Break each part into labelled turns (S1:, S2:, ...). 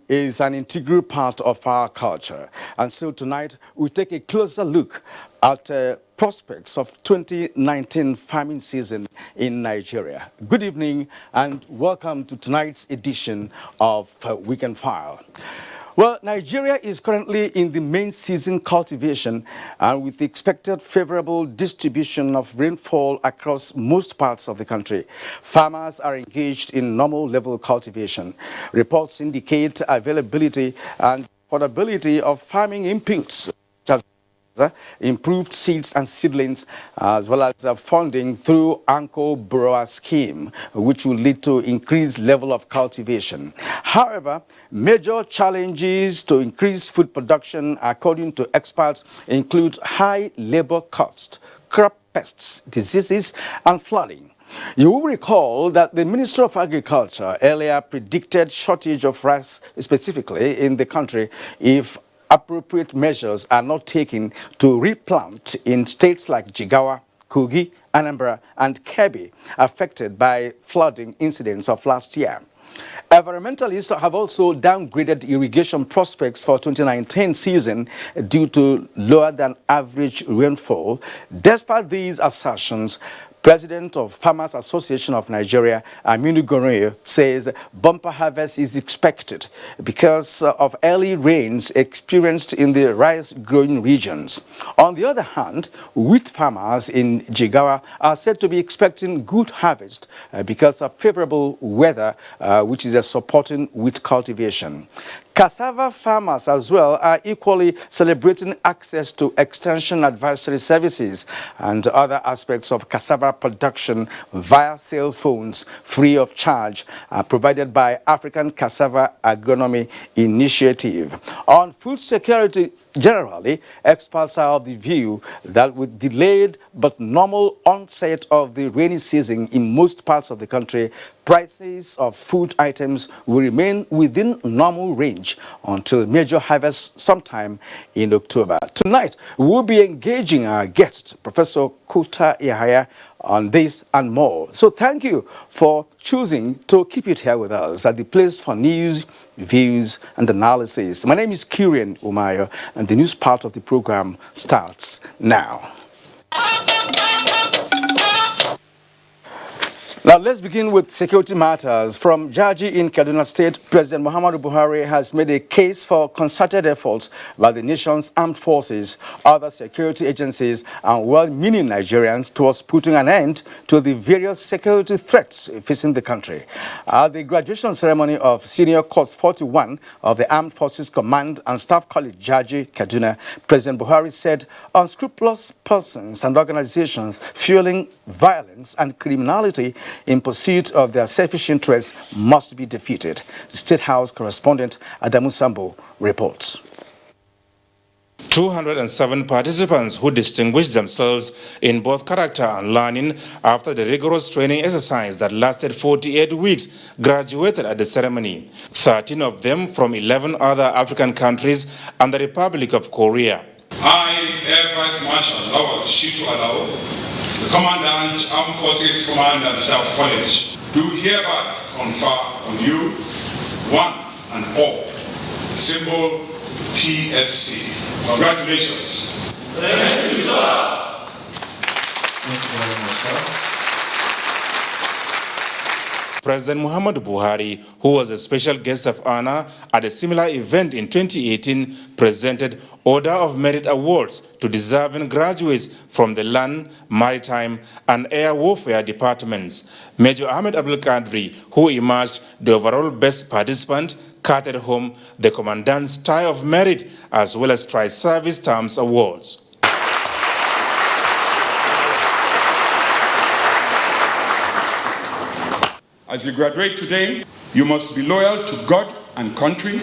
S1: is an integral part of our culture. And so tonight, we take a closer look at prospects of 2019 farming season in Nigeria. Good evening and welcome to tonight's edition of Weekend File. Well, Nigeria is currently in the main season cultivation, and with the expected favorable distribution of rainfall across most parts of the country, farmers are engaged in normal level cultivation. Reports indicate availability and affordability of farming inputs, improved seeds and seedlings, as well as funding through Anchor Borrower Scheme, which will lead to increased level of cultivation. However, major challenges to increase food production, according to experts, include high labor cost, crop pests, diseases, and flooding. You will recall that the Minister of Agriculture earlier predicted shortage of rice specifically in the country if appropriate measures are not taken to replant in states like Jigawa, Kogi, Anambra, and Kebbi, affected by flooding incidents of last year. Environmentalists have also downgraded irrigation prospects for 2019 season due to lower than average rainfall. Despite these assertions, President of Farmers Association of Nigeria, Aminu Goroye, says bumper harvest is expected because of early rains experienced in the rice-growing regions. On the other hand, wheat farmers in Jigawa are said to be expecting good harvest because of favorable weather, which is supporting wheat cultivation. Cassava farmers as well are equally celebrating access to extension advisory services and other aspects of cassava production via cell phones free of charge, provided by African Cassava Agronomy Initiative. On food security generally, experts are of the view that with delayed but normal onset of the rainy season in most parts of the country, prices of food items will remain within normal range until major harvest sometime in October. Tonight, we'll be engaging our guest, Professor Kuta Yahaya, on this and more. So thank you for choosing to keep it here with us at the place for news, views, and analysis. My name is Kirian Umayo, and the news part of the program starts now. Now, let's begin with security matters. From Jaji in Kaduna State, President Muhammadu Buhari has made a case for concerted efforts by the nation's armed forces, other security agencies, and well-meaning Nigerians towards putting an end to the various security threats facing the country. At the graduation ceremony of Senior Course 41 of the Armed Forces Command and Staff College, Jaji, Kaduna, President Buhari said unscrupulous persons and organizations fueling violence and criminality in pursuit of their selfish interests must be defeated. The State House correspondent Adamu Sambo reports.
S2: 207 participants who distinguished themselves in both character and learning after the rigorous training exercise that lasted 48 weeks graduated at the ceremony. 13 of them from 11 other African countries and the Republic of Korea.
S3: I, Air Vice Marshal Lawal Shitu Alao, the Commandant, Armed Forces Command and Staff College, do hereby confer on you, one and all, symbol PSC. Congratulations. Thank you, sir.
S2: Thank you very much, sir. President Muhammadu Buhari, who was a special guest of honor at a similar event in 2018, presented Order of Merit Awards to deserving graduates from the Land, Maritime, and Air Warfare departments. Major Ahmed Abdul Qadri, who emerged the overall best participant, carted home the Commandant's Tie of Merit as well as Tri-Service Terms Awards.
S3: As you graduate today, you must be loyal to God and country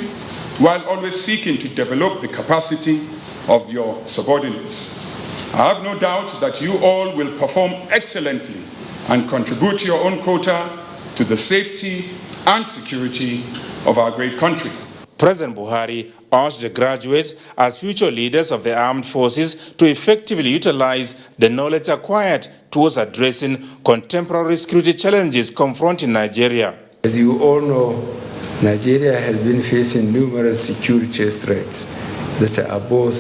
S3: while always seeking to develop the capacity of your subordinates. I have no doubt that you all will perform excellently and contribute your own quota to the safety and security of our great country.
S2: President Buhari urged the graduates as future leaders of the armed forces to effectively utilize the knowledge acquired towards addressing contemporary security challenges confronting Nigeria.
S4: As you all know, Nigeria has been facing numerous security threats that are both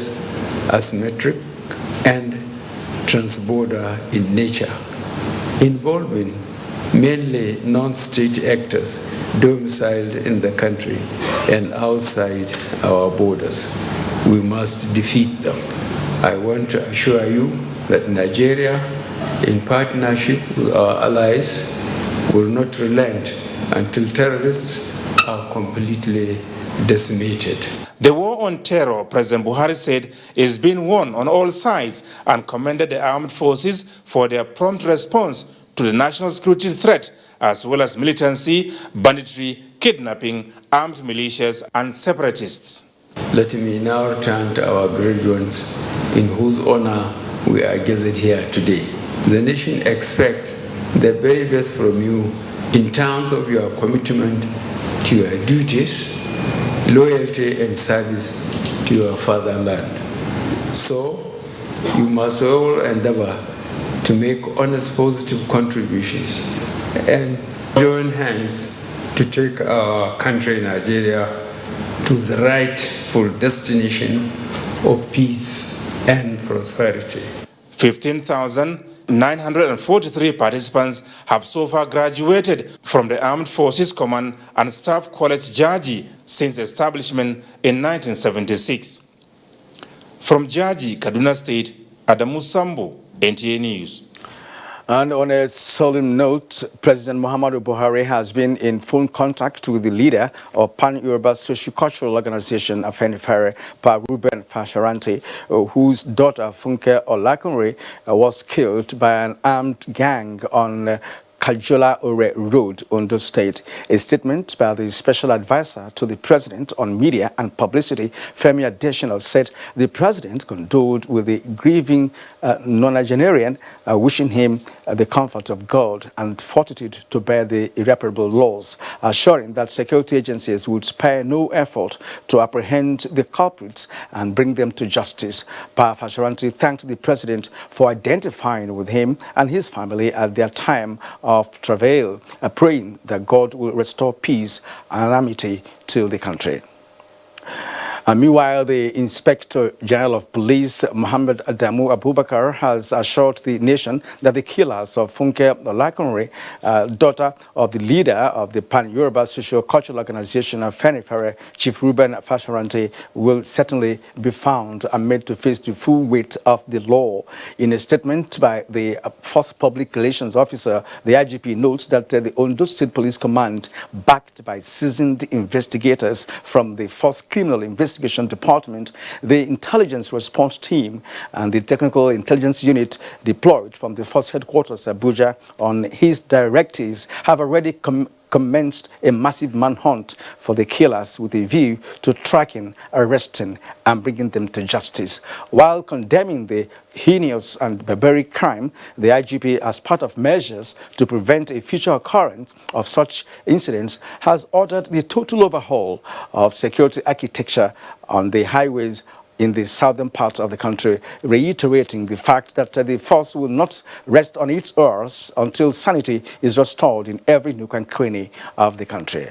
S4: asymmetric and transborder in nature, involving mainly non-state actors domiciled in the country and outside our borders. We must defeat them. I want to assure you that Nigeria, in partnership with our allies, will not relent until terrorists are completely decimated.
S2: The war on terror, President Buhari said, is being won on all sides and commended the armed forces for their prompt response to the national security threat, as well as militancy, banditry, kidnapping, armed militias, and separatists.
S4: Let me now return to our great ones in whose honor we are gathered here today. The nation expects the very best from you in terms of your commitment to your duties, loyalty and service to your fatherland. So, you must all endeavor to make honest, positive contributions and join hands to take our country, Nigeria, to the rightful destination of peace and prosperity.
S2: 15,943 participants have so far graduated from the Armed Forces Command and Staff College Jaji since establishment in 1976. From Jaji, Kaduna State, Adamu Sambo, NTA News.
S1: And on a solemn note, President Muhammadu Buhari has been in phone contact with the leader of Pan-Yoruba Socio-Cultural Organization, Afenifere, Pa Ruben Fasharanti, whose daughter, Funke Olakunre, was killed by an armed gang on Kajola Ore Road, Ondo State. A statement by the special advisor to the president on media and publicity, Femi Adesina, said the president condoled with the grieving non-Nigerian, wishing him the comfort of God and fortitude to bear the irreparable loss, assuring that security agencies would spare no effort to apprehend the culprits and bring them to justice. Pa Fasharanti thanked the president for identifying with him and his family at their time of travail, praying that God will restore peace and amity to the country. Meanwhile, the Inspector General of Police, Muhammad Adamu Abubakar, has assured the nation that the killers of Funke Olakunre, daughter of the leader of the Pan-Yoruba Socio-Cultural Organization of Afenifere, Chief Ruben Fasharanti, will certainly be found and made to face the full weight of the law. In a statement by the First Public Relations Officer, the IGP notes that the Ondo State Police Command, backed by seasoned investigators from the First Criminal Investigation Department, the Intelligence Response Team, and the Technical Intelligence Unit deployed from the Force Headquarters, Abuja, on his directives, have already commenced a massive manhunt for the killers with a view to tracking, arresting, and bringing them to justice. While condemning the heinous and barbaric crime, the IGP, as part of measures to prevent a future occurrence of such incidents, has ordered the total overhaul of security architecture on the highways in the southern part of the country, reiterating the fact that the force will not rest on its oars until sanity is restored in every nook and cranny of the country.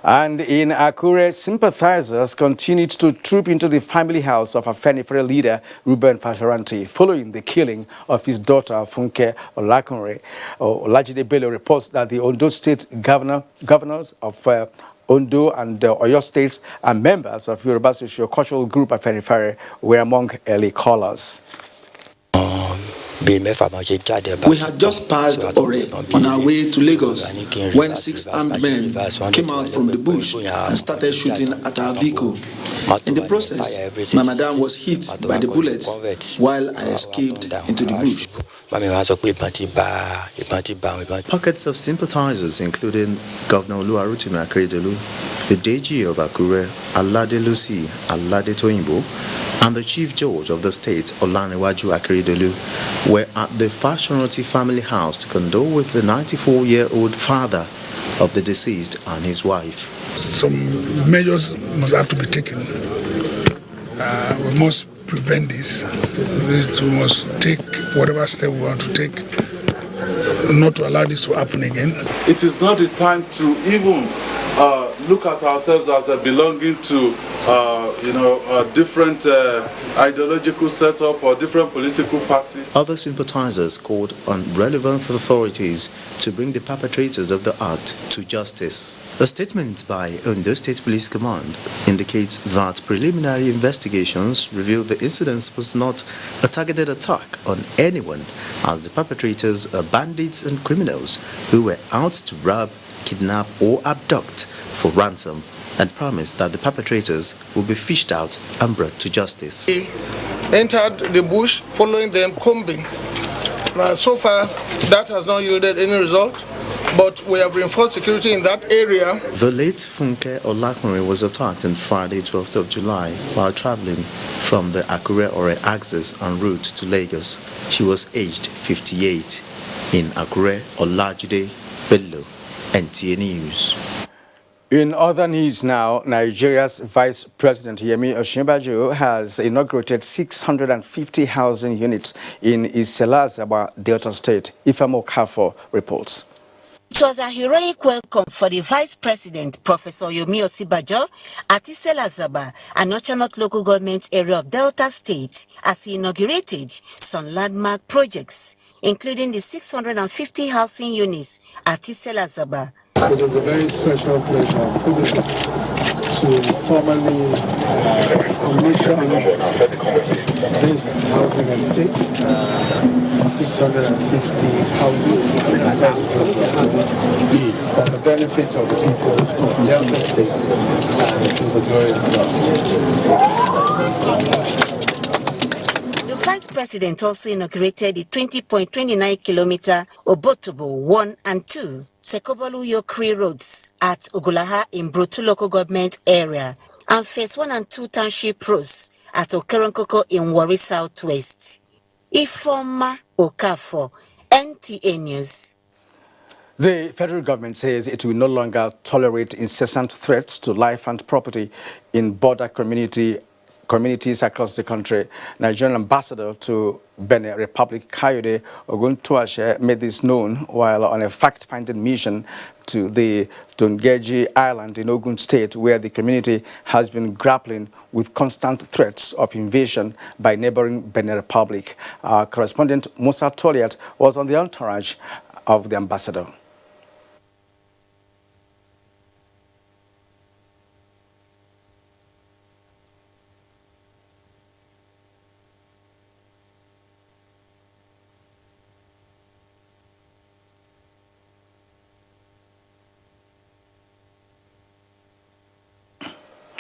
S1: And in Akure, sympathizers continued to troop into the family house of Afenifere leader Ruben Fasharanti following the killing of his daughter Funke Olakunre. Olajide Bello reports that the Ondo State governors of Ondo and Oyo states and members of Yoruba Socio-Cultural Group Afenifere were among early callers.
S5: We had just passed Ore on our way to Lagos when 6 armed men came out from the bush and started shooting at our vehicle. In the process, my madam was hit by the bullets while I escaped into the bush.
S6: Pockets of sympathizers, including Governor Oluwarotimi Akeredolu, the DG of Akure, Alade Lucy Alade Toyinbo, and the Chief Judge of the state, Olaniwaju Akeredolu, were at the Fasharanti family house to condole with the 94-year-old father of the deceased and his wife.
S7: Some measures must have to be taken. We must prevent this. We must take whatever step we want to take not to allow this to happen again.
S8: It is not the time to even look at ourselves as belonging to, different ideological setup or different political party.
S6: Other sympathizers called on relevant authorities to bring the perpetrators of the act to justice. A statement by Ondo State Police Command indicates that preliminary investigations reveal the incident was not a targeted attack on anyone, as the perpetrators are bandits and criminals who were out to rob, kidnap or abduct for ransom, and promised that the perpetrators will be fished out and brought to justice.
S9: He entered the bush following them combing. Now, so far, that has not yielded any result, but we have reinforced security in that area.
S6: The late Funke Olakunrin was attacked on Friday, 12th of July, while traveling from the Akure-Ore axis en route to Lagos. She was aged 58. In Akure, Olajide Bello, NTA News.
S1: In other news now, Nigeria's Vice President Yemi Osinbajo has inaugurated 650 housing units in Nasarawa, Delta State. Ifeoma Okafor reports.
S10: It was a heroic welcome for the Vice President, Professor Yemi Osinbajo, at Nasarawa, an Ochanot local government area of Delta State, as he inaugurated some landmark projects, including the 650 housing units at Nasarawa.
S11: It is a very special pleasure to formally commission this housing estate, 650 houses for the benefit of the people of Delta State and to the glory of God.
S10: The Vice President also inaugurated the 20.29-kilometer Obotobo 1 and 2 Sekobolu-Yokri roads at Ogulaha in Brotu local government area and Phase 1 and 2 township roads at Okerenkoko in Warri Southwest. Ifeoma Okafor, NTA News.
S1: The federal government says it will no longer tolerate incessant threats to life and property in border communities across the country. Nigerian ambassador to Benin Republic, Kayode Oguntuashe, made this known while on a fact-finding mission to the Tungeji Island in Ogun State, where the community has been grappling with constant threats of invasion by neighboring Benin Republic. Our correspondent Musa Toliat was on the entourage of the ambassador.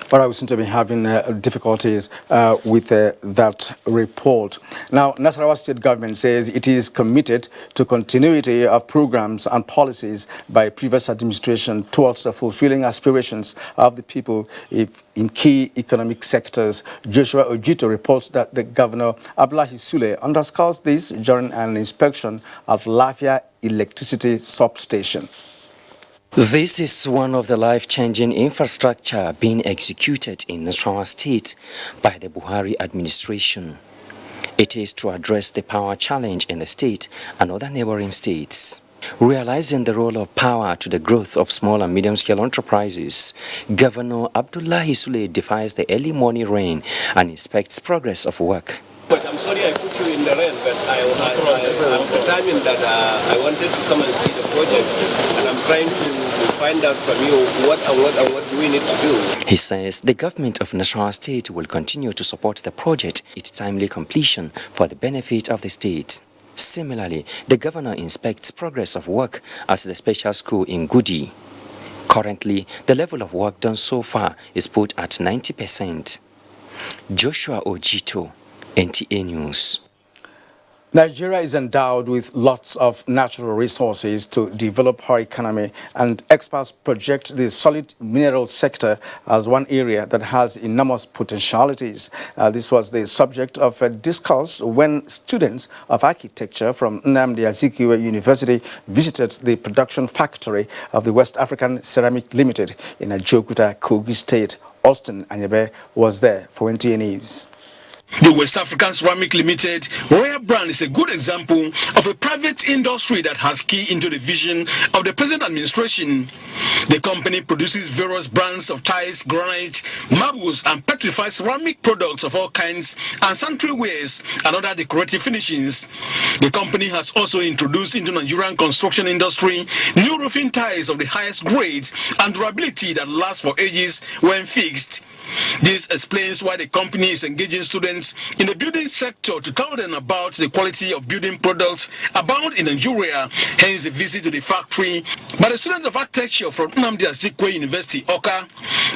S1: But we seem to be having difficulties with that report. Now, Nasarawa State government says it is committed to continuity of programs and policies by previous administration towards fulfilling aspirations of the people in key economic sectors. Joshua Ojito reports that the governor, Abdullahi Sule, underscores this during an inspection of Lafia electricity substation.
S12: This is one of the life-changing infrastructure being executed in Nasarawa State by the Buhari administration. It is to address the power challenge in the state and other neighboring states. Realizing the role of power to the growth of small and medium-scale enterprises, Governor Abdullahi Sule defies the early morning rain and inspects progress of work.
S13: But I'm sorry I put you in the rain, but I'm determined that I wanted to come and see the project, and I'm trying to find out from you what do we need to do.
S12: He says the government of Nasarawa State will continue to support the project, its timely completion for the benefit of the state. Similarly, the governor inspects progress of work at the special school in Gudi. Currently, the level of work done so far is put at 90%. Joshua Ojito, NTA News.
S1: Nigeria is endowed with lots of natural resources to develop her economy, and experts project the solid mineral sector as one area that has enormous potentialities. This was the subject of a discourse when students of architecture from Nnamdi Azikiwe University visited the production factory of the West African Ceramic Limited in Ajokuta, Kogi State. Austin Anyebe was there for NTA News.
S14: The West African Ceramic Limited Royal brand is a good example of a private industry that has key into the vision of the present administration. The company produces various brands of tiles, granite, marbles, and petrified ceramic products of all kinds, and sanitary wares and other decorative finishings. The company has also introduced into Nigerian construction industry new roofing tiles of the highest grade and durability that last for ages when fixed. This explains why the company is engaging students in the building sector to tell them about the quality of building products abound in Nigeria, hence a visit to the factory by the students of architecture from Nnamdi Azikiwe University, Oka,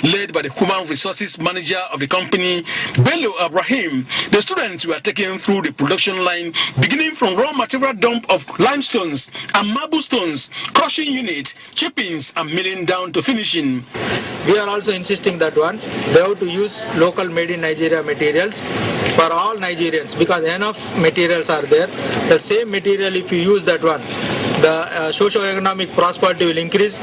S14: led by the human resources manager of the company, Bello Abraham. The students were taken through the production line, beginning from raw material dump of limestones and marble stones, crushing unit, chippings, and milling down to finishing.
S15: We are also insisting that they have to use local made in Nigeria materials for all Nigerians, because enough materials are there. The same material, if you use that the socio-economic prosperity will increase,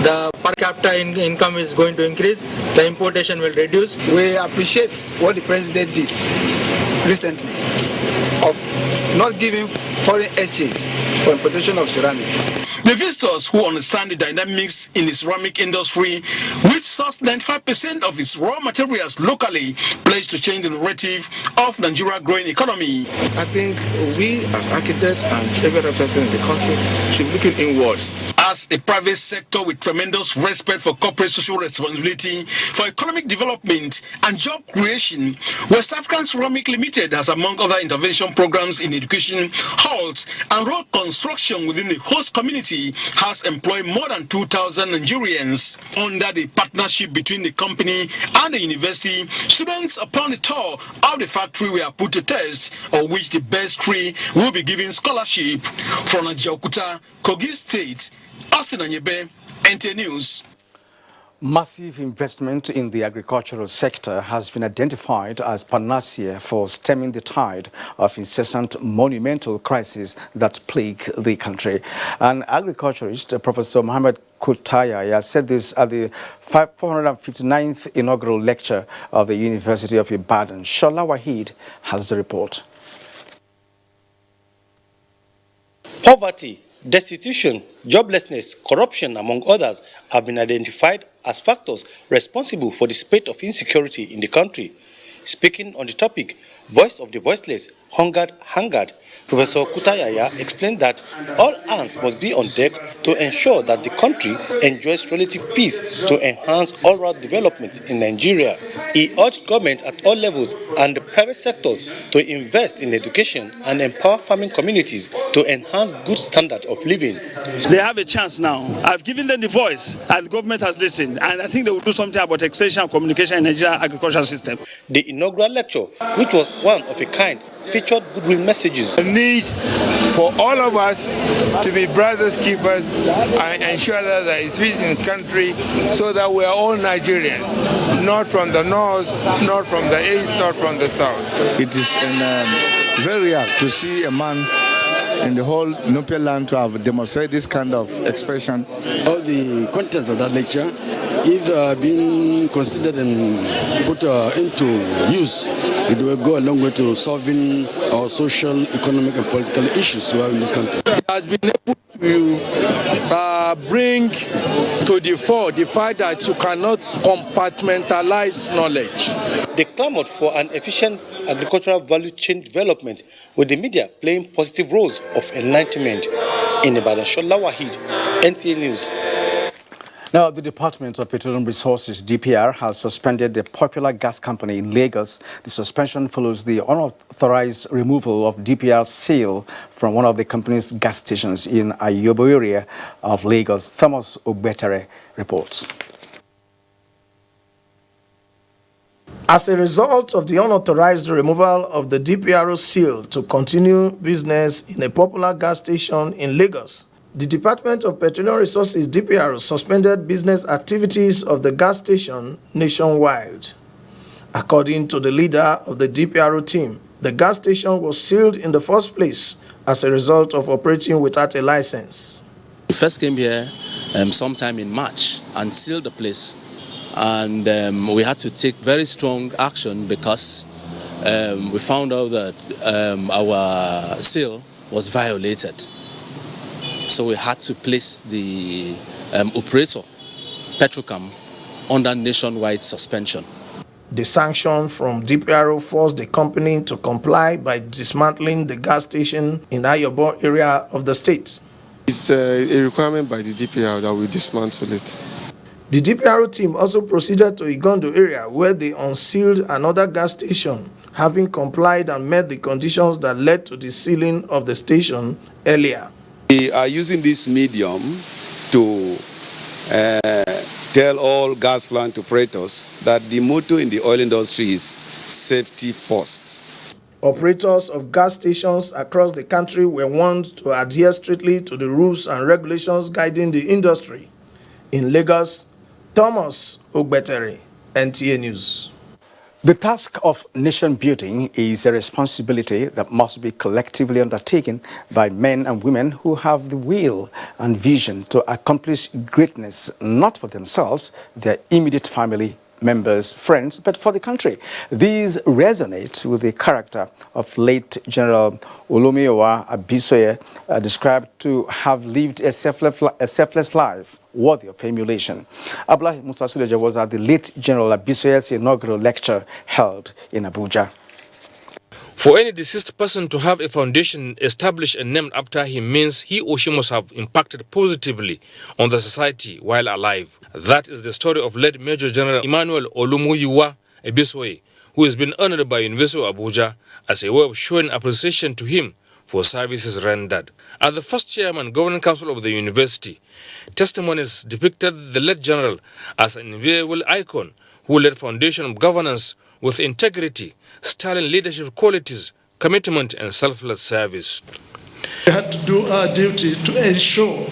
S15: the per capita income is going to increase, the importation will reduce.
S11: We appreciate what the president did recently of not giving foreign exchange for importation of ceramic.
S14: The visitors who understand the dynamics in the ceramic industry, which source 95% of its raw materials locally, pledge to change the narrative of Nigeria's growing economy.
S16: I think we as architects and every other person in the country should be looking inwards.
S14: As a private sector with tremendous respect for corporate social responsibility, for economic development and job creation, West African Ceramic Limited has, among other intervention programs in education, health, and road construction within the host community, has employed more than 2,000 Nigerians. Under the partnership between the company and the university, students upon the tour of the factory were put to test, of which the best 3 will be given scholarship. From Abuja, Kogi State, Austin Anyebe, NT News.
S1: Massive investment in the agricultural sector has been identified as panacea for stemming the tide of incessant monumental crises that plague the country. An agriculturist, Professor Mohammed Kutaya, said this at the 459th inaugural lecture of the University of Ibadan. Shola Wahid has the report.
S17: Poverty, destitution, joblessness, corruption, among others, have been identified as factors responsible for the spate of insecurity in the country. Speaking on the topic, Voice of the Voiceless, Hungered, Professor Kutayaya explained that all hands must be on deck to ensure that the country enjoys relative peace to enhance all-round development in Nigeria. He urged government at all levels and the private sector to invest in education and empower farming communities to enhance good standard of living.
S18: They have a chance now. I've given them the voice and the government has listened, and I think they will do something about extension and communication in the Nigerian agricultural system.
S17: The inaugural lecture, which was one of a kind, featured goodwill messages.
S19: The need for all of us to be brothers keepers and ensure that there is peace in the country so that we are all Nigerians, not from the north, not from the east, not from the south.
S20: It is very rare to see a man in the whole Nubian land to have demonstrated this kind of expression.
S21: All the contents of that lecture, if being considered and put into use, it will go a long way to solving our social, economic, and political issues we have in this country.
S22: It has been able to bring to the fore the fact that you cannot compartmentalize knowledge.
S17: They clamored for an efficient agricultural value chain development, with the media playing positive roles of enlightenment. In Ibadan, Shola Wahid, NTA News.
S1: Now, the Department of Petroleum Resources, DPR, has suspended the popular gas company in Lagos. The suspension follows the unauthorized removal of DPR seal from one of the company's gas stations in Ayobo area of Lagos. Thomas Ogbetere reports.
S9: As a result of the unauthorized removal of the DPRO seal to continue business in a popular gas station in Lagos, the Department of Petroleum Resources DPRO suspended business activities of the gas station nationwide. According to the leader of the DPRO team, the gas station was sealed in the first place as a result of operating without a license.
S23: We first came here sometime in March and sealed the place. And we had to take very strong action because we found out that our seal was violated. So we had to place the operator, Petrocam, under nationwide suspension.
S9: The sanction from DPRO forced the company to comply by dismantling the gas station in Ayobo area of the state.
S2: It's a requirement by the DPRO that we dismantle it.
S9: The DPRO team also proceeded to Igondo area where they unsealed another gas station, having complied and met the conditions that led to the sealing of the station earlier.
S3: We are using this medium to tell all gas plant operators that the motto in the oil industry is safety first.
S9: Operators of gas stations across the country were warned to adhere strictly to the rules and regulations guiding the industry. In Lagos, Thomas Ogbetere, NTA News.
S1: The task of nation building is a responsibility that must be collectively undertaken by men and women who have the will and vision to accomplish greatness, not for themselves, their immediate family members, friends, but for the country. These resonate with the character of late General Olumiyowa Abisoye, described to have lived a selfless life worthy of emulation. Abdullahi Musa Suleja was at the late General Abisoye's inaugural lecture held in Abuja.
S4: For any deceased person to have a foundation established and named after him means he or she must have impacted positively on the society while alive. That is the story of late Major General Emmanuel Olumuyiwa Abisoye, who has been honored by University of Abuja as a way of showing appreciation to him for services rendered. As the first chairman governing council of the university, testimonies depicted the late general as an invaluable icon who led foundation of governance with integrity, sterling leadership qualities, commitment and selfless service.
S24: We had to do our duty to ensure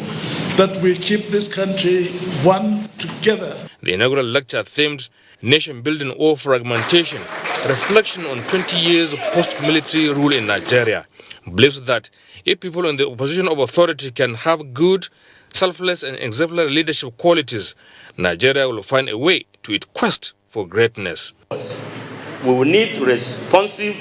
S24: that we keep this country one together.
S4: The inaugural lecture themed Nation Building or Fragmentation, reflection on 20 years of post-military rule in Nigeria, believes that if people in the opposition of authority can have good, selfless and exemplary leadership qualities, Nigeria will find a way to its quest for greatness.
S25: We will need responsive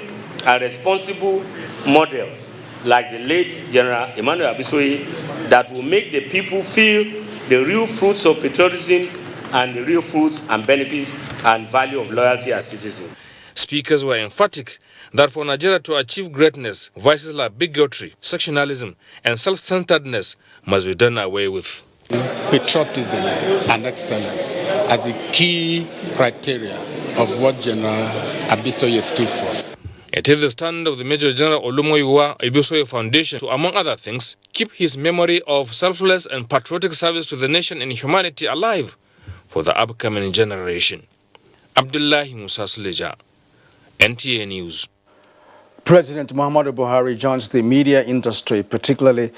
S25: and responsible models like the late General Emmanuel Abisoye that will make the people feel the real fruits of patriotism and the real fruits and benefits and value of loyalty as citizens.
S4: Speakers were emphatic that for Nigeria to achieve greatness, vices like bigotry, sectionalism, and self-centeredness must be done away with.
S26: Patriotism and excellence are the key criteria of what General Abisoye stood for.
S4: It is the stand of the Major General Olumoyiwa Abisoye Foundation to, among other things, keep his memory of selfless and patriotic service to the nation and humanity alive for the upcoming generation. Abdullahi Musa Suleja, NTA News.
S1: President Muhammadu Buhari joins the media industry, particularly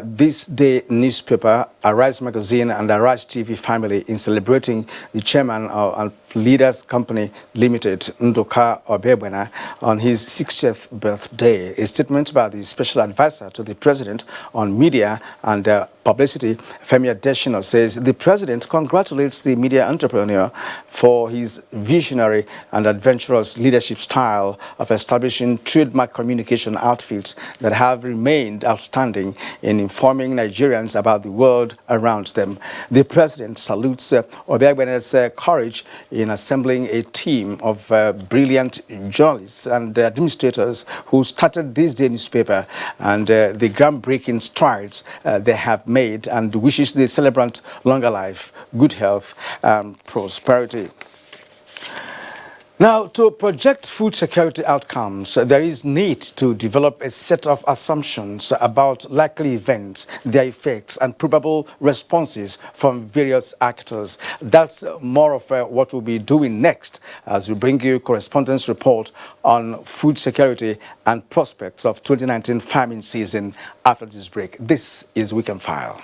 S1: This Day newspaper, Arise Magazine and Arise TV family in celebrating the chairman of Leaders Company Limited, Ndoka Obebwena, on his 60th birthday. A statement by the special advisor to the president on media and publicity, Femi Adesina, says the president congratulates the media entrepreneur for his visionary and adventurous leadership style of establishing trademark communication outfits that have remained outstanding in informing Nigerians about the world around them. The president salutes Obebwena's courage in assembling a team of brilliant journalists and administrators who started This Day newspaper and the groundbreaking strides they have made, and wishes the celebrant longer life, good health, and prosperity. Now, to project food security outcomes, there is need to develop a set of assumptions about likely events, their effects, and probable responses from various actors. That's more of what we'll be doing next as we bring you correspondence report on food security and prospects of 2019 farming season after this break. This is Weekend File.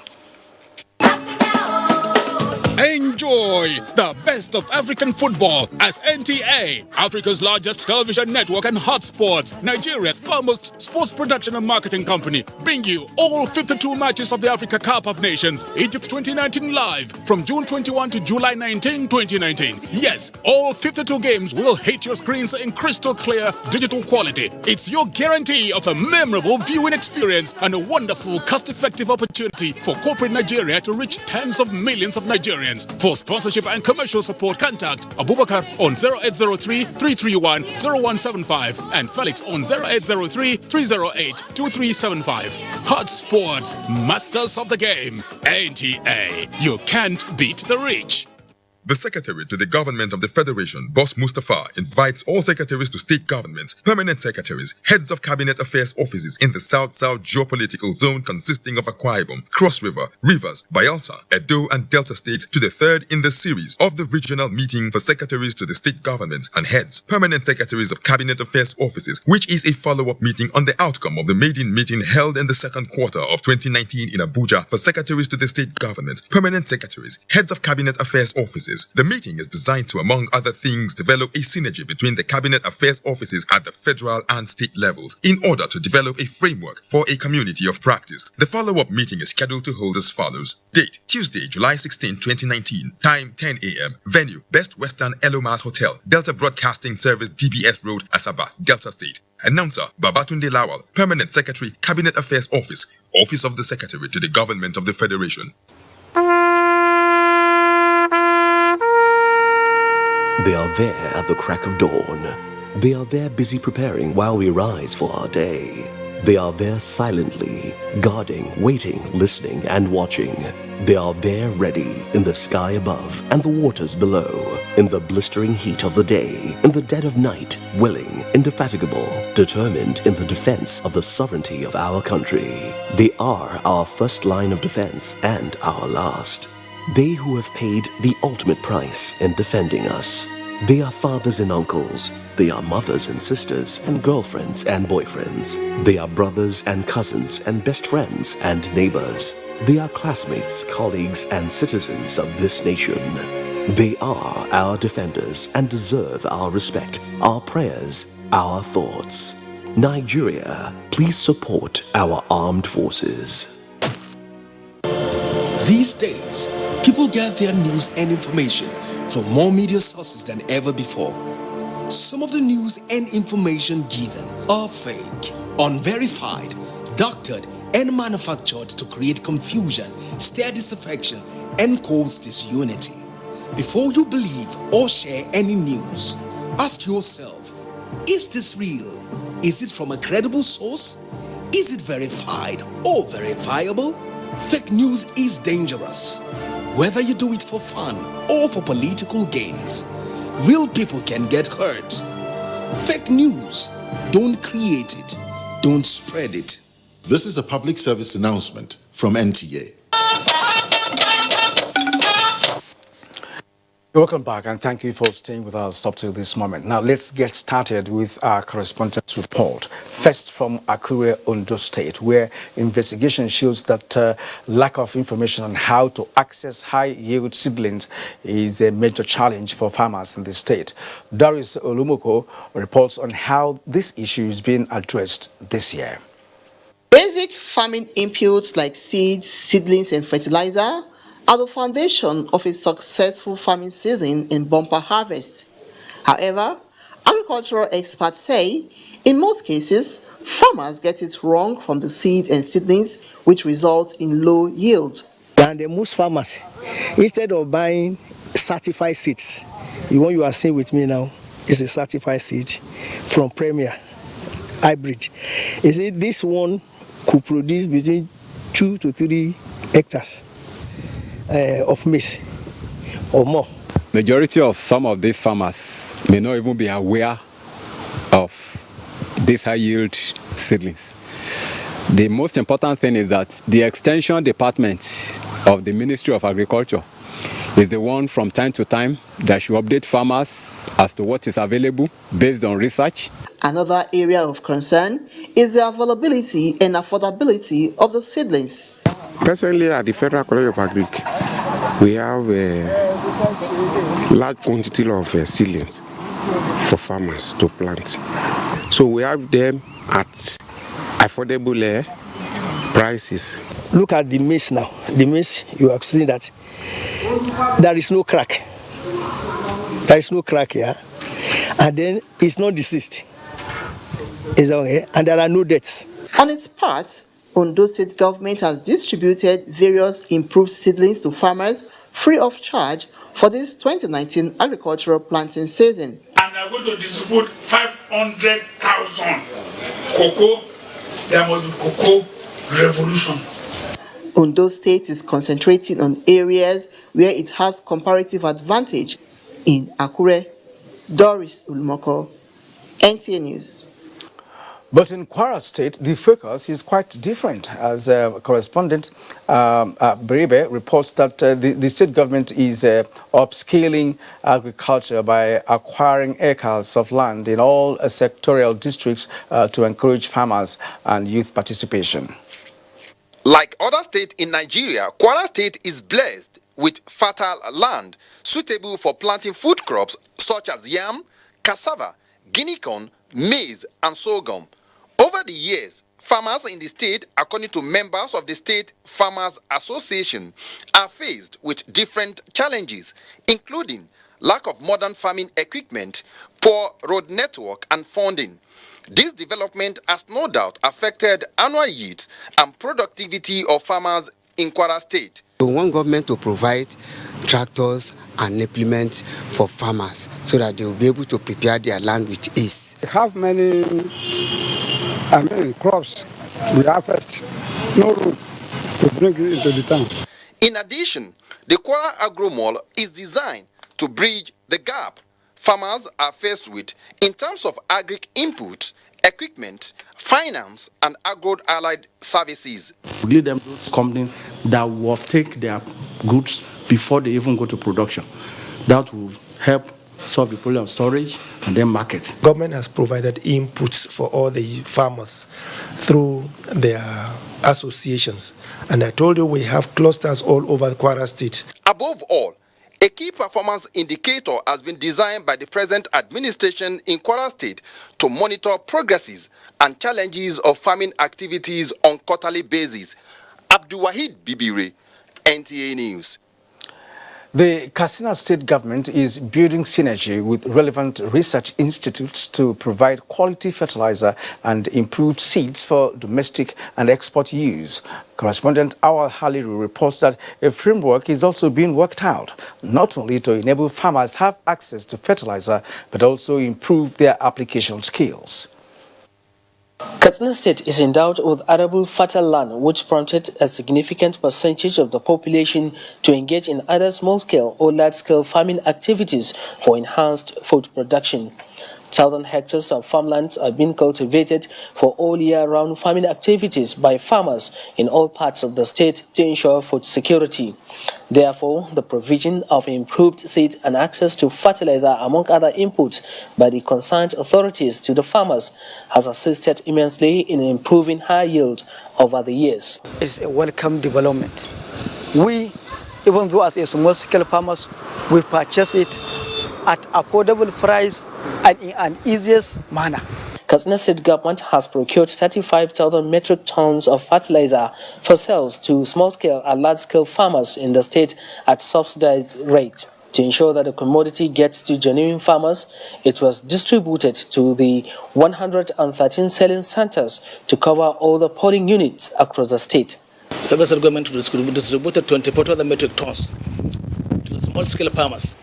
S5: Enjoy the best of African football as NTA, Africa's largest television network and hotspots, Nigeria's foremost sports production and marketing company, bring you all 52 matches of the Africa Cup of Nations, Egypt 2019 live from June 21 to July 19, 2019. Yes, all 52 games will hit your screens in crystal clear digital quality. It's your guarantee of a memorable viewing experience and a wonderful cost-effective opportunity for corporate Nigeria to reach tens of millions of Nigerians. For sponsorship and commercial support, contact Abubakar on 0803-331-0175 and Felix on 0803-308-2375. Hot Sports, masters of the game. NTA, you can't beat the rich.
S6: The Secretary to the Government of the Federation, Boss Mustafa, invites all secretaries to state governments, permanent secretaries, heads of cabinet affairs offices in the South-South geopolitical zone consisting of Akwa Ibom, Cross River, Rivers, Bayelsa, Edo and Delta states to the third in the series of the regional meeting for secretaries to the state governments and heads, permanent secretaries of cabinet affairs offices, which is a follow-up meeting on the outcome of the maiden meeting held in the second quarter of 2019 in Abuja for secretaries to the state governments, permanent secretaries, heads of cabinet affairs offices. The meeting is designed to, among other things, develop a synergy between the cabinet affairs offices at the federal and state levels in order to develop a framework for a community of practice. The follow-up meeting is scheduled to hold as follows. Date, Tuesday, July 16, 2019. Time, 10 a.m. Venue, Best Western Elomas Hotel, Delta Broadcasting Service, DBS Road, Asaba, Delta State. Announcer, Babatunde Lawal, Permanent Secretary, Cabinet Affairs Office, Office of the Secretary to the Government of the Federation.
S7: They are there at the crack of dawn. They are there busy preparing while we rise for our day. They are there silently, guarding, waiting, listening, and watching. They are there ready in the sky above and the waters below, in the blistering heat of the day, in the dead of night, willing, indefatigable, determined in the defense of the sovereignty of our country. They are our first line of defense and our last. They who have paid the ultimate price in defending us. They are fathers and uncles. They are mothers and sisters and girlfriends and boyfriends. They are brothers and cousins and best friends and neighbors. They are classmates, colleagues, and citizens of this nation. They are our defenders and deserve our respect, our prayers, our thoughts. Nigeria, please support our armed forces.
S8: These days, people get their news and information from more media sources than ever before. Some of the news and information given are fake, unverified, doctored, and manufactured to create confusion, stir disaffection, and cause disunity. Before you believe or share any news, ask yourself, is this real? Is it from a credible source? Is it verified or verifiable? Fake news is dangerous, whether you do it for fun or for political gains. Real people can get hurt. Fake news, don't create it, don't spread it.
S10: This is a public service announcement from NTA.
S1: Welcome back and thank you for staying with us up to this moment. Now let's get started with our correspondence report. First from Akure, Ondo State, where investigation shows that lack of information on how to access high-yield seedlings is a major challenge for farmers in the state. Darius Olumoko reports on how this issue is being addressed this year.
S13: Basic farming inputs like seeds, seedlings, and fertilizer are the foundation of a successful farming season in bumper harvest. However, agricultural experts say, in most cases, farmers get it wrong from the seed and seedlings, which result in low yield.
S27: And most farmers, instead of buying certified seeds, the one you are seeing with me now is a certified seed from Premier Hybrid. You see, this one could produce between 2 to 3 hectares of maize or more.
S28: Majority of some of these farmers may not even be aware of these high yield seedlings. The most important thing is that the extension department of the Ministry of Agriculture is the one from time to time that should update farmers as to what is available based on research.
S13: Another area of concern is the availability and affordability of the seedlings.
S2: Presently at the Federal College of Agric, we have large quantity of seedlings for farmers to plant. So we have them at affordable prices.
S27: Look at the maize now. The maize, you have seen that there is no crack. There is no crack here. And then it's not diseased. It's okay. And there are no deaths.
S13: On its part, Ondo State government has distributed various improved seedlings to farmers free of charge for this 2019 agricultural planting season.
S11: And I'm going to distribute 500,000 cocoa. There must be cocoa revolution.
S13: Ondo State is concentrating on areas where it has comparative advantage. In Akure, Doris Ulmoko, NTA News.
S1: But in Kwara State, the focus is quite different, as correspondent Beribe reports that the state government is upscaling agriculture by acquiring acres of land in all sectorial districts to encourage farmers and youth participation.
S12: Like other states in Nigeria, Kwara State is blessed with fertile land suitable for planting food crops such as yam, cassava, guinea corn, maize, and sorghum. Over the years, farmers in the state, according to members of the State Farmers Association, are faced with different challenges, including lack of modern farming equipment, poor road network, and funding. This development has no doubt affected annual yields and productivity of farmers in Kwara State.
S14: We want government to provide tractors and implements for farmers so that they will be able to prepare their land with ease.
S15: We have many crops we harvest, no room to bring it into the town.
S12: In addition, the Kwara Agro Mall is designed to bridge the gap farmers are faced with in terms of agric inputs, equipment, finance, and agro-allied services.
S16: We give them those companies that will take their goods before they even go to production. That will help solve the problem of storage and then market.
S18: Government has provided inputs for all the farmers through their associations. And I told you we have clusters all over Kwara State.
S12: Above all, a key performance indicator has been designed by the present administration in Kwara State to monitor progresses and challenges of farming activities on quarterly basis. Abdulwahid Bibire, NTA News.
S1: The Katsina State government is building synergy with relevant research institutes to provide quality fertilizer and improved seeds for domestic and export use. Correspondent Awal Haliru reports that a framework is also being worked out, not only to enable farmers have access to fertilizer, but also improve their application skills.
S19: Katsina State is endowed with arable fertile land, which prompted a significant percentage of the population to engage in either small-scale or large-scale farming activities for enhanced food production. 1,000 hectares of farmlands are being cultivated for all year-round farming activities by farmers in all parts of the state to ensure food security. Therefore, the provision of improved seed and access to fertilizer, among other inputs, by the concerned authorities to the farmers has assisted immensely in improving high yield over the years.
S20: It's a welcome development. We, even though as a small-scale farmers, we purchase it at affordable price and in an easiest manner.
S19: Katsina State government has procured 35,000 metric tons of fertilizer for sales to small-scale and large-scale farmers in the state at subsidized rate. To ensure that the commodity gets to genuine farmers, it was distributed to the 113 selling centers to cover all the polling units across the state.
S29: The State government distributed 24,000 metric tons to the small-scale farmers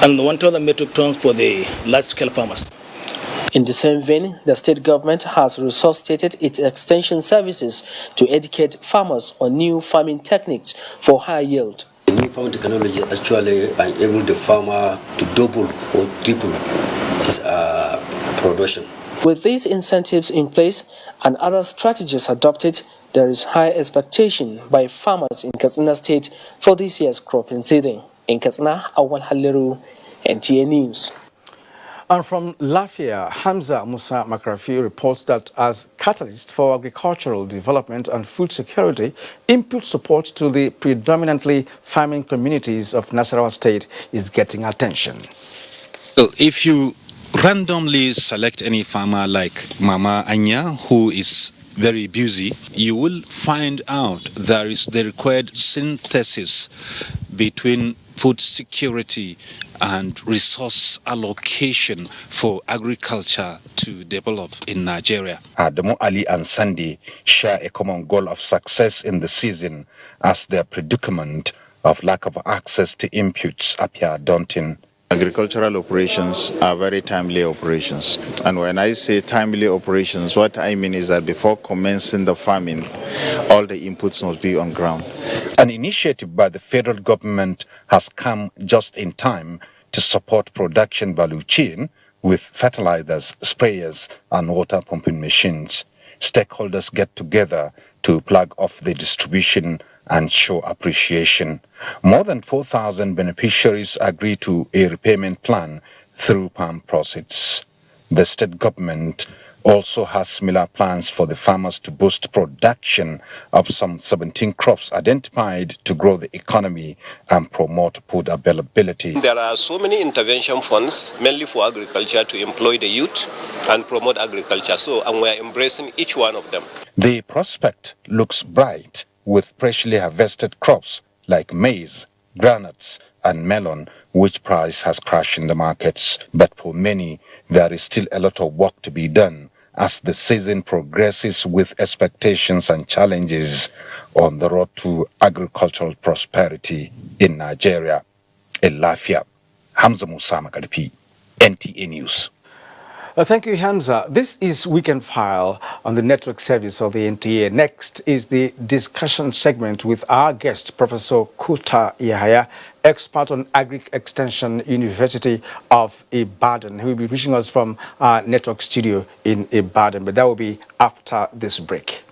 S29: and 1,000 metric tons for the large-scale farmers.
S19: In the same vein, the state government has resuscitated its extension services to educate farmers on new farming techniques for high yield.
S30: The new farming technology actually enables the farmer to double or triple his production.
S19: With these incentives in place and other strategies adopted, there is high expectation by farmers in Katsina State for this year's cropping season. In Katsina, Awal Haliru, NTA News.
S1: And from Lafia, Hamza Musa Makrafi reports that as catalyst for agricultural development and food security, input support to the predominantly farming communities of Nasarawa State is getting attention.
S3: So if you randomly select any farmer like Mama Anya, who is very busy, you will find out there is the required synthesis between food security and resource allocation for agriculture to develop in Nigeria.
S4: Adamu Ali and Sandy share a common goal of success in the season as their predicament of lack of access to inputs appear daunting.
S9: Agricultural operations are very timely operations. And when I say timely operations, what I mean is that before commencing the farming, all the inputs must be on ground.
S4: An initiative by the federal government has come just in time to support production value chain with fertilizers, sprayers, and water pumping machines. Stakeholders get together to plug off the distribution and show appreciation. More than 4,000 beneficiaries agree to a repayment plan through palm proceeds. The state government also has similar plans for the farmers to boost production of some 17 crops identified to grow the economy and promote food availability.
S17: There are so many intervention funds, mainly for agriculture, to employ the youth and promote agriculture. And we are embracing each one of them.
S4: The prospect looks bright with freshly harvested crops like maize, granules, and melon, which price has crashed in the markets. But for many, there is still a lot of work to be done as the season progresses with expectations and challenges on the road to agricultural prosperity in Nigeria. Elafia, Hamza Musa Makalipi, NTA News.
S1: Thank you, Hamza. This is Weekend File on the network service of the NTA. Next is the discussion segment with our guest, Professor Kuta Yahaya, expert on Agri-Extension University of Ibadan. He will be reaching us from our network studio in Ibadan, but that will be after this break.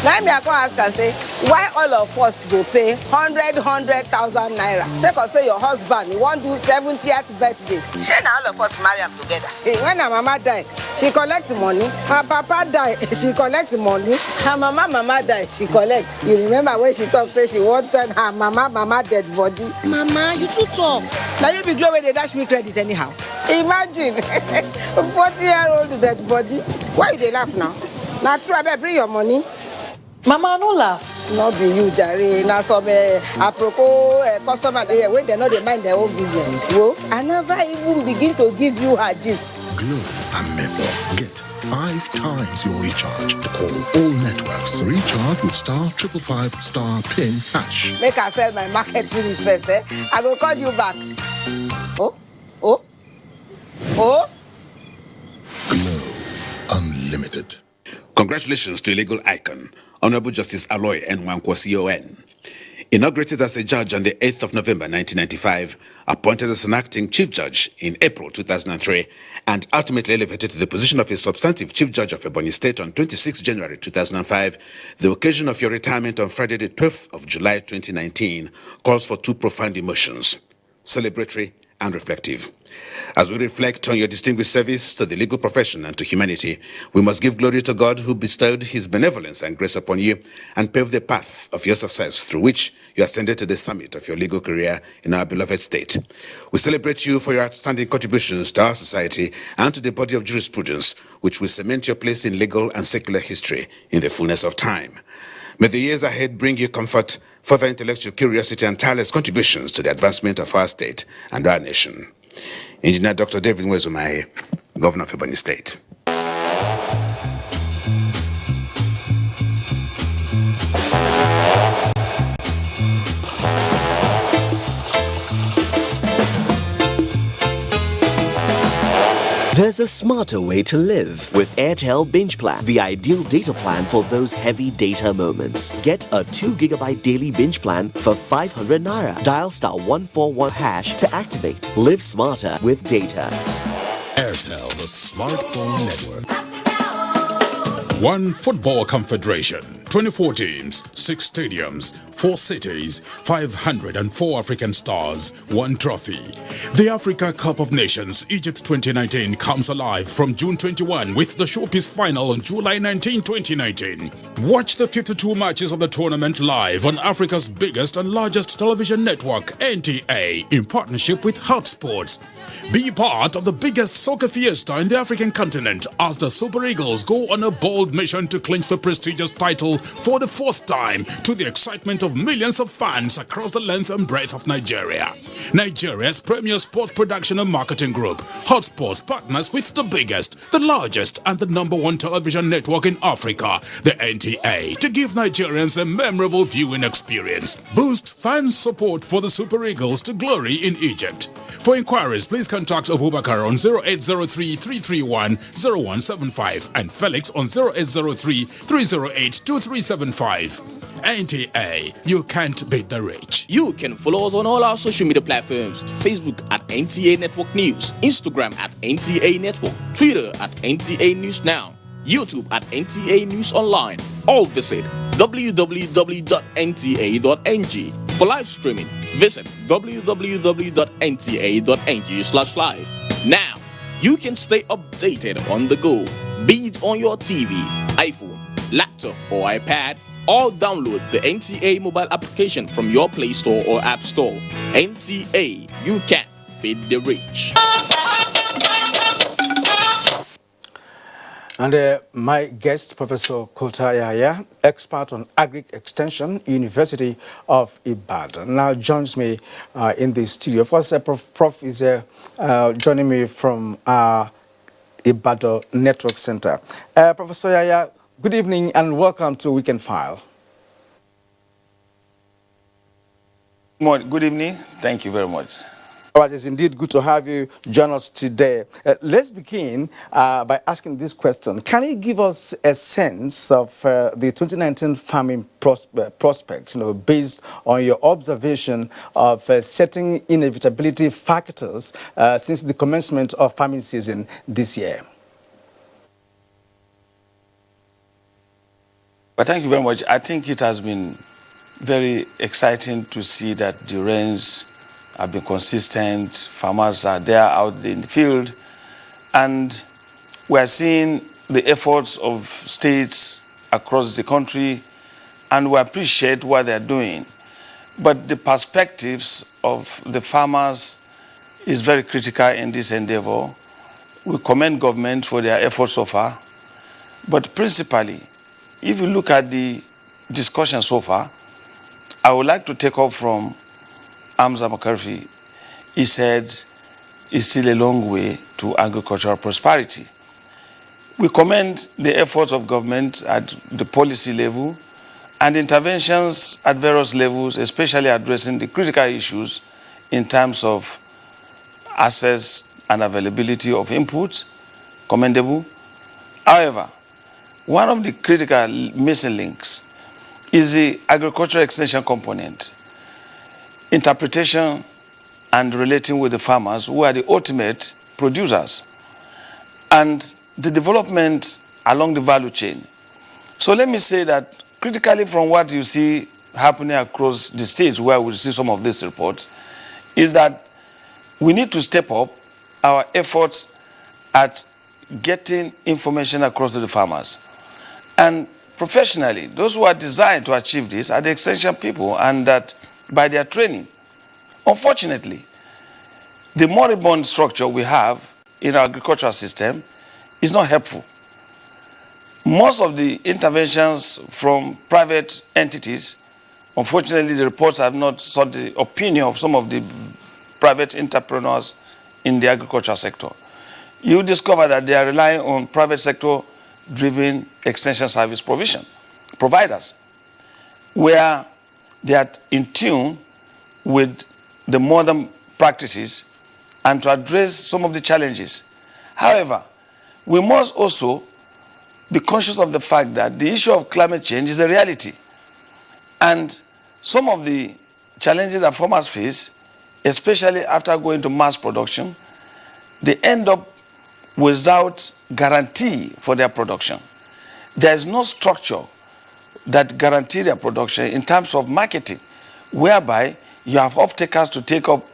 S21: Now me I go ask and say, why all of us go pay 100,000 naira? Say your husband, he want do 70th birthday. She now all of us marry them together. When her mama die, she collects money. Her papa die, she collects money. Her mama die, she collects. You remember when she talked, say she wanted her mama dead body. Mama, you too talk. Now you be glad when they dash me credit anyhow. Imagine, 40-year-old dead body. Why you they laugh now? Now try to bring your money. Mama, no laugh. Not be you, Jare. Now some apropos customer there when they know they mind their own business. Whoa, I never even begin to give you her gist.
S22: Glow and Maple. Get 5 times your recharge to call all networks. Recharge with *555*PIN#.
S21: Make her sell my market finish first, eh? I will call you back. Oh.
S22: Glow Unlimited.
S23: Congratulations to a legal icon, Honorable Justice Aloy Nwankwo CON. Inaugurated as a judge on the 8th of November 1995, appointed as an acting chief judge in April 2003, and ultimately elevated to the position of a substantive chief judge of Ebonyi State on 26 January 2005, the occasion of your retirement on Friday the 12th of July 2019 calls for 2 profound emotions, celebratory and reflective. As we reflect on your distinguished service to the legal profession and to humanity, we must give glory to God who bestowed his benevolence and grace upon you and paved the path of your success through which you ascended to the summit of your legal career in our beloved state. We celebrate you for your outstanding contributions to our society and to the body of jurisprudence, which will cement your place in legal and secular history in the fullness of time. May the years ahead bring you comfort, further intellectual curiosity, and tireless contributions to the advancement of our state and our nation. Engineer Dr. David Nwezumahe, Governor of Ebonyi State.
S7: There's a smarter way to live with Airtel Binge Plan, the ideal data plan for those heavy data moments. Get a 2 GB daily binge plan for 500 naira. Dial *141# to activate. Live smarter with data.
S22: Airtel, the smartphone network.
S5: One Football Confederation. 24 teams, 6 stadiums, 4 cities, 504 African stars, 1 trophy. The Africa Cup of Nations Egypt 2019 comes alive from June 21 with the showpiece final on July 19, 2019. Watch the 52 matches of the tournament live on Africa's biggest and largest television network, NTA, in partnership with Hotsports. Be part of the biggest soccer fiesta in the African continent as the Super Eagles go on a bold mission to clinch the prestigious title for the 4th time, to the excitement of millions of fans across the length and breadth of Nigeria. Nigeria's premier sports production and marketing group, Hotsports, partners with the biggest, the largest, and the #1 television network in Africa, the NTA, to give Nigerians a memorable viewing experience. Boost fan support for the Super Eagles to glory in Egypt. For inquiries, please contact Abubakar on 0803-331-0175 and Felix on 0803-308-2375. NTA, you can't beat the rich.
S2: You can follow us on all our social media platforms: Facebook at NTA Network News, Instagram at NTA Network, Twitter at NTA News Now, YouTube at NTA News Online. Or visit www.nta.ng. For live streaming, visit www.nta.ng/live. Now, you can stay updated on the go, be it on your TV, iPhone, laptop, or iPad, or download the NTA mobile application from your Play Store or App Store. NTA, you can't beat the rich.
S1: And my guest, Professor Kota Yahya, expert on Agri-Extension, University of Ibadan, now joins me in the studio. Of course, Prof is joining me from Ibadan Network Center. Professor Yahya, good evening and welcome to Weekend File.
S6: Good evening. Thank you very much.
S1: All right, it's indeed good to have you join us today. Let's begin by asking this question. Can you give us a sense of the 2019 farming prospects, based on your observation of certain inevitability factors since the commencement of farming season this year?
S6: But thank you very much. I think it has been very exciting to see that the rains have been consistent. Farmers are there out in the field, and we are seeing the efforts of states across the country, and we appreciate what they are doing. But the perspectives of the farmers is very critical in this endeavor. We commend government for their efforts so far, but principally, if you look at the discussion so far, I would like to take off from Hamza McCarthy. He said it's still a long way to agricultural prosperity. We commend the efforts of government at the policy level and interventions at various levels, especially addressing the critical issues in terms of access and availability of inputs, commendable. However, one of the critical missing links is the agricultural extension component, interpretation and relating with the farmers who are the ultimate producers, and the development along the value chain. So let me say that critically from what you see happening across the states where we see some of these reports is that we need to step up our efforts at getting information across to the farmers. And professionally, those who are designed to achieve this are the extension people, and that by their training. Unfortunately, the moribund structure we have in our agricultural system is not helpful. Most of the interventions from private entities, unfortunately, the reports have not sought the opinion of some of the private entrepreneurs in the agricultural sector. You discover that they are relying on private sector driven extension service providers, where they are in tune with the modern practices and to address some of the challenges. However, we must also be conscious of the fact that the issue of climate change is a reality. And some of the challenges that farmers face, especially after going to mass production, they end up without guarantee for their production. There is no structure that guarantee their production in terms of marketing, whereby you have off-takers to take up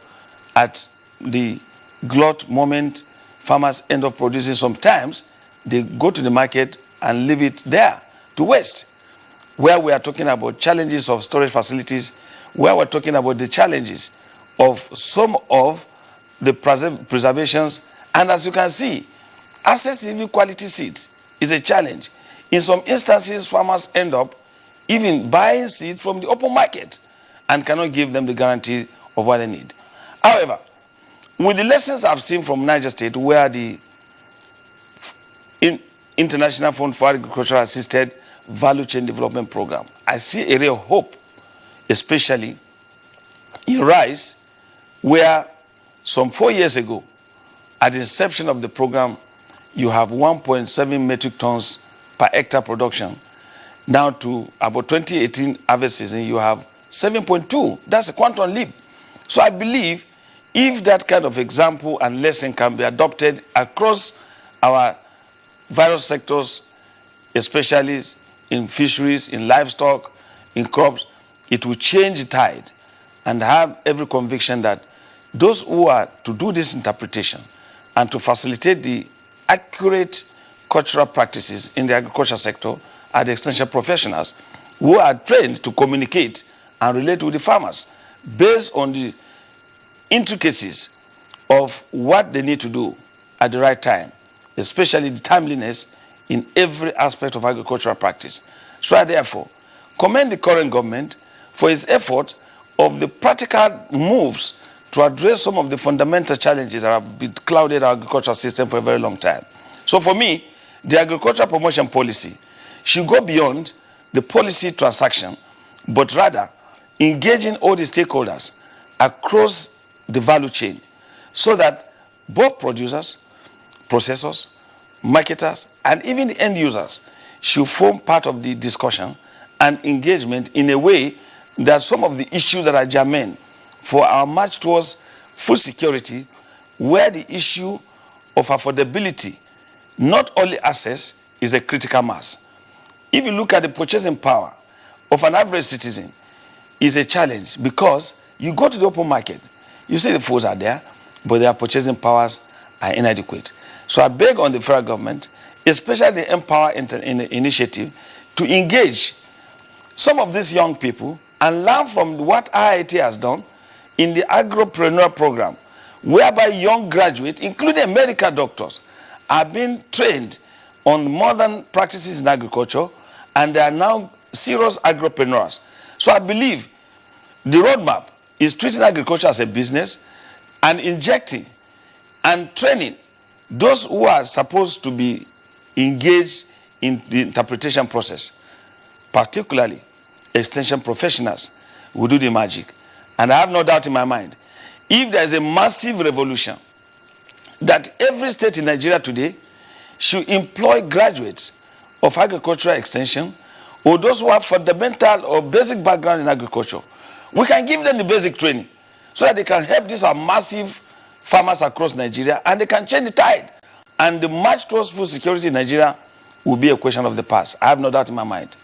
S6: at the glut moment. Farmers end up producing. Sometimes they go to the market and leave it there to waste, where we are talking about challenges of storage facilities, where we're talking about the challenges of some of the preservations. And as you can see, access to even quality seeds is a challenge. In some instances, farmers end up even buying seed from the open market and cannot give them the guarantee of what they need. However, with the lessons I've seen from Niger State, where the International Fund for Agricultural Assisted Value Chain Development Program, I see a real hope, especially in rice, where some 4 years ago, at the inception of the program, you have 1.7 metric tons per hectare production. Now to about 2018 harvest season, you have 7.2. That's a quantum leap. So I believe if that kind of example and lesson can be adopted across our various sectors, especially in fisheries, in livestock, in crops, it will change the tide, and have every conviction that those who are to do this interpretation and to facilitate the accurate cultural practices in the agriculture sector are the extension professionals who are trained to communicate and relate with the farmers based on the intricacies of what they need to do at the right time, especially the timeliness in every aspect of agricultural practice. So I therefore commend the current government for its effort of the practical moves to address some of the fundamental challenges that have clouded our agricultural system for a very long time. So for me, the agricultural promotion policy should go beyond the policy transaction, but rather engaging all the stakeholders across the value chain so that both producers, processors, marketers, and even the end users should form part of the discussion and engagement in a way that some of the issues that are germane for our march towards food security, where the issue of affordability, not only access, is a critical mass. If you look at the purchasing power of an average citizen, is a challenge, because you go to the open market, you see the foods are there, but their purchasing powers are inadequate. So I beg on the federal government, especially the Empower initiative, to engage some of these young people and learn from what IIT has done in the agropreneur program, whereby young graduates, including medical doctors, are being trained on modern practices in agriculture, and they are now serious agropreneurs. So I believe the roadmap is treating agriculture as a business and injecting and training those who are supposed to be engaged in the interpretation process, particularly extension professionals, who do the magic. And I have no doubt in my mind, if there is a massive revolution, that every state in Nigeria today should employ graduates of agricultural extension or those who have fundamental or basic background in agriculture. We can give them the basic training so that they can help these are massive farmers across Nigeria, and they can change the tide. And the march towards food security in Nigeria will be a question of the past. I have no doubt in my mind.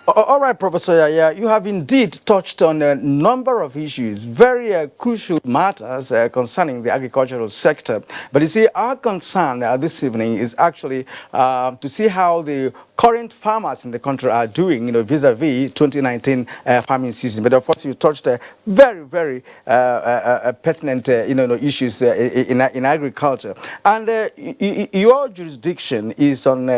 S1: All right, Professor Yaya, you have indeed touched on a number of issues, very crucial matters concerning the agricultural sector. But you see, our concern this evening is actually to see how the current farmers in the country are doing, vis-a-vis 2019 farming season. But of course, you touched very, very pertinent, issues in agriculture. And your jurisdiction is on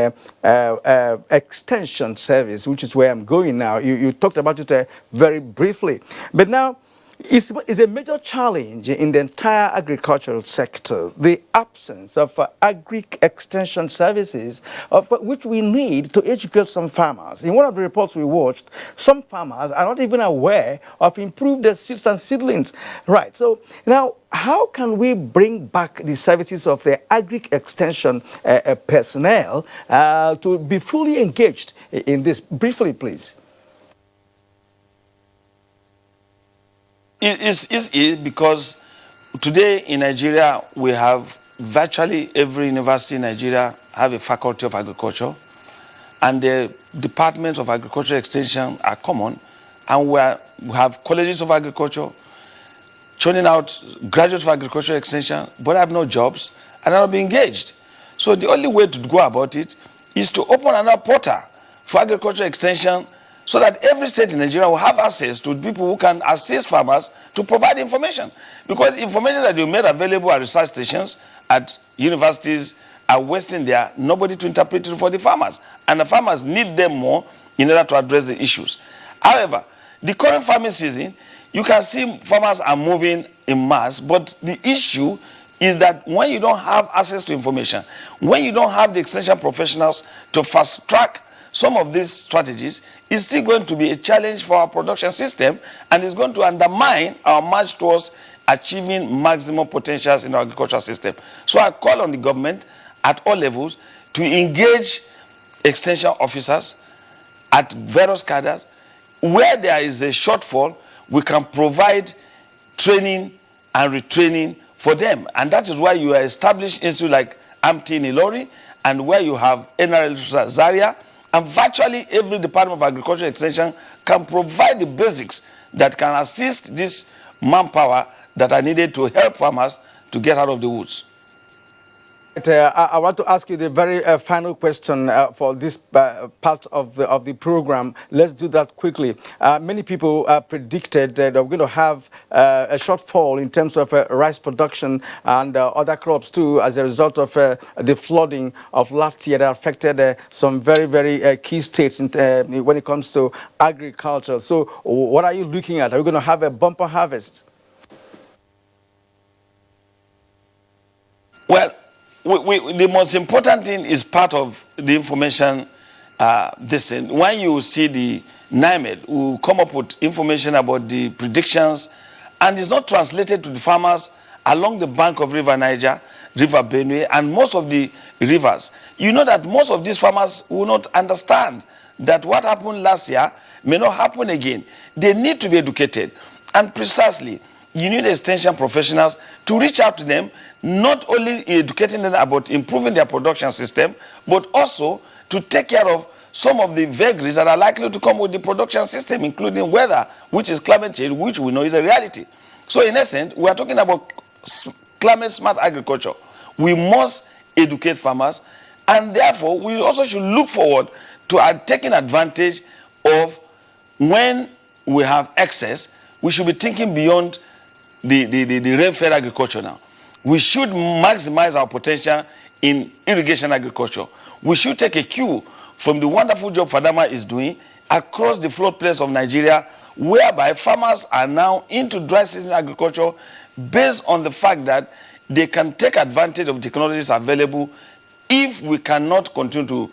S1: extension service, which is where I'm going now. You talked about it very briefly. But now, it's a major challenge in the entire agricultural sector, the absence of agri-extension services, of which we need to educate some farmers. In one of the reports we watched, some farmers are not even aware of improved seeds and seedlings. Right, so now, how can we bring back the services of the agri-extension personnel to be fully engaged in this? Briefly, please.
S6: It's easy because today in Nigeria, we have virtually every university in Nigeria have a faculty of agriculture, and the departments of agricultural extension are common, and we have colleges of agriculture churning out graduates of agricultural extension, but have no jobs and are not being engaged. So the only way to go about it is to open another portal for agricultural extension so that every state in Nigeria will have access to people who can assist farmers to provide information. Because information that you made available at research stations, at universities, are wasting there, nobody to interpret it for the farmers. And the farmers need them more in order to address the issues. However, the current farming season, you can see farmers are moving in mass, but the issue is that when you don't have access to information, when you don't have the extension professionals to fast track some of these strategies, it's still going to be a challenge for our production system, and it's going to undermine our march towards achieving maximum potentials in our agricultural system. So I call on the government at all levels to engage extension officers at various cadres. Where there is a shortfall, we can provide training and retraining for them. And that is why you are established institutes like AMT in Ilori, and where you have NRL Zaria, and virtually every department of agricultural extension can provide the basics that can assist this manpower that are needed to help farmers to get out of the woods.
S1: I want to ask you the very final question for this part of the program. Let's do that quickly. Many people predicted that we're going to have a shortfall in terms of rice production and other crops too, as a result of the flooding of last year that affected some very, very key states when it comes to agriculture. So what are you looking at? Are we going to have a bumper harvest?
S6: Well, the most important thing is part of the information. When you see the NIMED, we will come up with information about the predictions, and it's not translated to the farmers along the bank of River Niger, River Benue, and most of the rivers. You know that most of these farmers will not understand that what happened last year may not happen again. They need to be educated, and precisely, you need extension professionals to reach out to them, not only educating them about improving their production system, but also to take care of some of the vagaries that are likely to come with the production system, including weather, which is climate change, which we know is a reality. So in essence, we are talking about climate smart agriculture. We must educate farmers, and therefore we also should look forward to taking advantage of when we have excess. We should be thinking beyond the rain-fed agriculture now. We should maximize our potential in irrigation agriculture. We should take a cue from the wonderful job Fadama is doing across the floodplains of Nigeria, whereby farmers are now into dry season agriculture based on the fact that they can take advantage of technologies available if we cannot continue to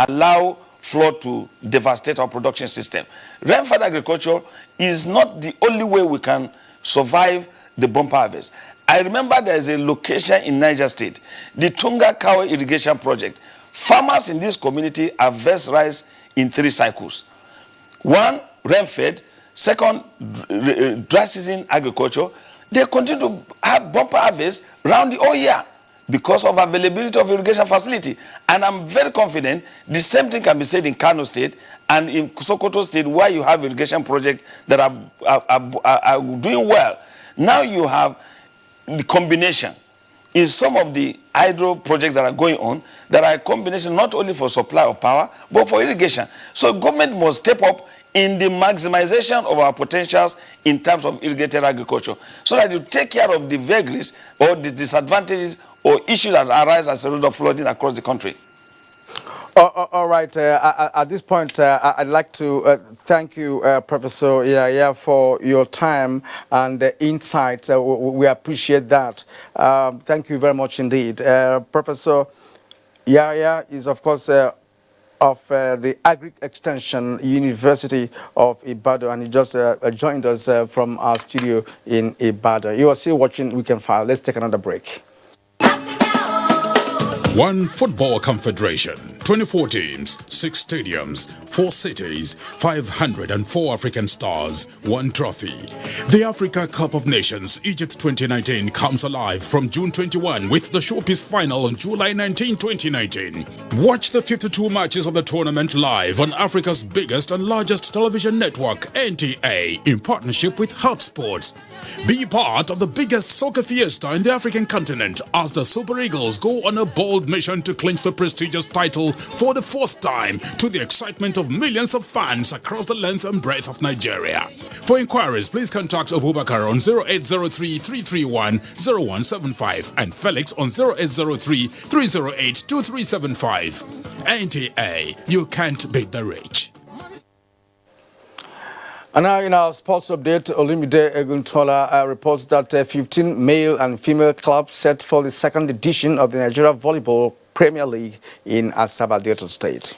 S6: allow flood to devastate our production system. Rain-fed agriculture is not the only way we can survive the bumper harvest. I remember there is a location in Niger State, the Tunga Cow Irrigation Project. Farmers in this community harvest rice in 3 cycles. 1, rain-fed. 2, dry season agriculture. They continue to have bumper harvest around the whole year because of availability of irrigation facility. And I'm very confident the same thing can be said in Kano State and in Sokoto State, where you have irrigation projects that are doing well. Now you have the combination in some of the hydro projects that are going on, that are a combination not only for supply of power, but for irrigation. So government must step up in the maximization of our potentials in terms of irrigated agriculture, so that you take care of the vagaries or the disadvantages or issues that arise as a result of flooding across the country.
S1: All right. At this point, I'd like to thank you, Professor Yaya, for your time and insight. We appreciate that. Thank you very much indeed. Professor Yaya is, of course, of the Agri Extension University of Ibadan, and he just joined us from our studio in Ibadan. You are still watching Weekend File. Let's take another break.
S5: One football confederation, 24 teams, 6 stadiums, 4 cities, 504 African stars, 1 trophy. The Africa Cup of Nations Egypt 2019 comes alive from June 21 with the showpiece final on July 19, 2019. Watch the 52 matches of the tournament live on Africa's biggest and largest television network, NTA, in partnership with Hot Sports. Be part of the biggest soccer fiesta in the African continent as the Super Eagles go on a bold mission to clinch the prestigious title for the 4th time, to the excitement of millions of fans across the length and breadth of Nigeria. For inquiries, please contact Abubakar on 0803-331-0175 and Felix on 0803-308-2375. NTA, you can't beat the rich.
S1: And now in our sports update, Olumide Eguntola reports that 15 male and female clubs set for the 2nd edition of the Nigeria Volleyball Premier League in Asaba Delta State.